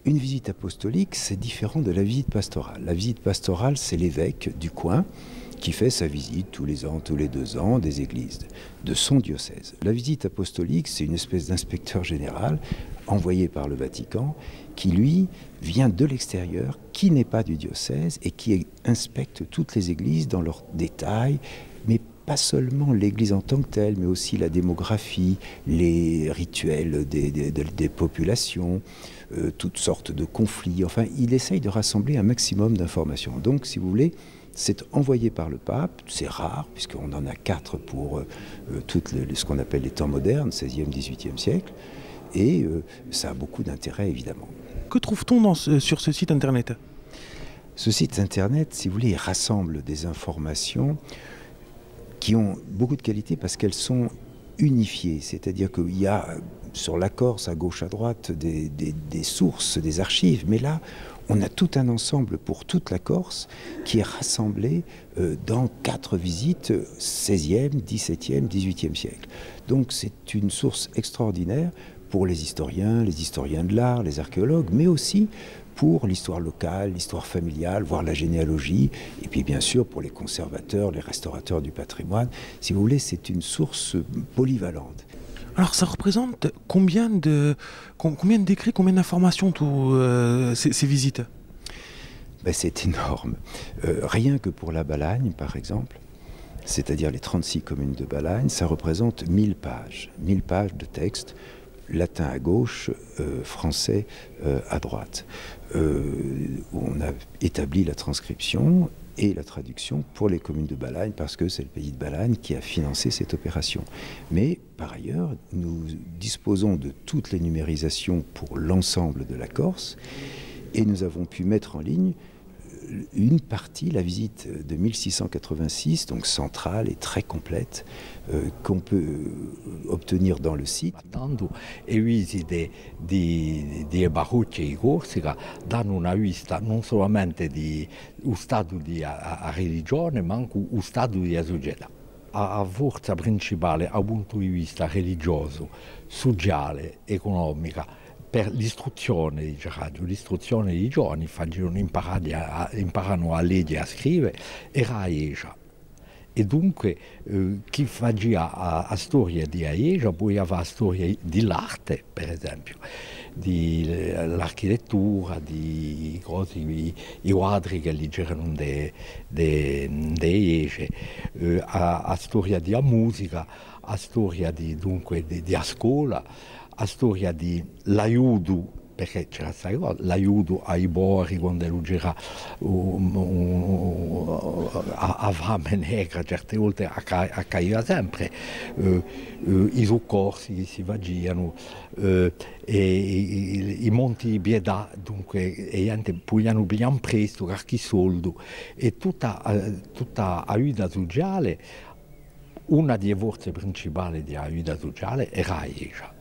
Une visite apostolique, c'est différent de la visite pastorale. La visite pastorale, c'est l'évêque du coin qui fait sa visite tous les ans, tous les 2 ans, des églises de son diocèse. La visite apostolique, c'est une espèce d'inspecteur général envoyé par le Vatican qui, lui, vient de l'extérieur, qui n'est pas du diocèse et qui inspecte toutes les églises dans leurs détails, mais pas seulement l'église en tant que telle, mais aussi la démographie, les rituels des populations, toutes sortes de conflits. Enfin, il essaye de rassembler un maximum d'informations. Donc, si vous voulez, c'est envoyé par le pape, c'est rare, puisqu'on en a 4 pour ce qu'on appelle les temps modernes, 16e, 18e siècle, et ça a beaucoup d'intérêt, évidemment. Que trouve-t-on sur ce site internet? Ce site internet, si vous voulez, il rassemble des informations qui ont beaucoup de qualité parce qu'elles sont unifiées, c'est-à-dire qu'il y a sur la Corse, à gauche, à droite, des sources, des archives, mais là, on a tout un ensemble pour toute la Corse qui est rassemblé dans 4 visites 16e, 17e, 18e siècle. Donc c'est une source extraordinaire pour les historiens de l'art, les archéologues, mais aussi pour l'histoire locale, l'histoire familiale, voire la généalogie, et puis bien sûr pour les conservateurs, les restaurateurs du patrimoine. Si vous voulez, c'est une source polyvalente. Alors ça représente combien d'écrits, combien d'informations ces visites? C'est énorme. Rien que pour la Balagne, par exemple, c'est-à-dire les 36 communes de Balagne, ça représente 1000 pages. 1000 pages de texte, latin à gauche, français à droite. On a établi la transcription et la traduction pour les communes de Balagne parce que c'est le pays de Balagne qui a financé cette opération. Mais par ailleurs, nous disposons de toutes les numérisations pour l'ensemble de la Corse et nous avons pu mettre en ligne une partie, la visite de 1686, donc centrale et très complète, qu'on peut obtenir dans le site. Le visite di Barocci e Corsica danno una vista non solamente dello stato di religione, ma anche lo stato di società. La forza principale dal punto di vista religioso, sociale, economica, per l'istruzione di radio, l'istruzione dei giovani, imparano a leggere e a scrivere, era a Aegia. E dunque chi faceva la storia di Aegia poi aveva la storia dell'arte, per esempio, dell'architettura, di cose, i quadri che leggevano di Aegia, la storia della musica, la storia dunque della scuola, la storia dell'aiuto, perché c'era questa cosa, l'aiuto ai Bori quando lui c'era a fame negra, certe volte accadeva sempre, i soccorsi che si facevano, e i monti di pietà, dunque, e poi hanno pigliato presto qualche soldo, e tutta la vita sociale, una delle forze principali della vita sociale era Aegia.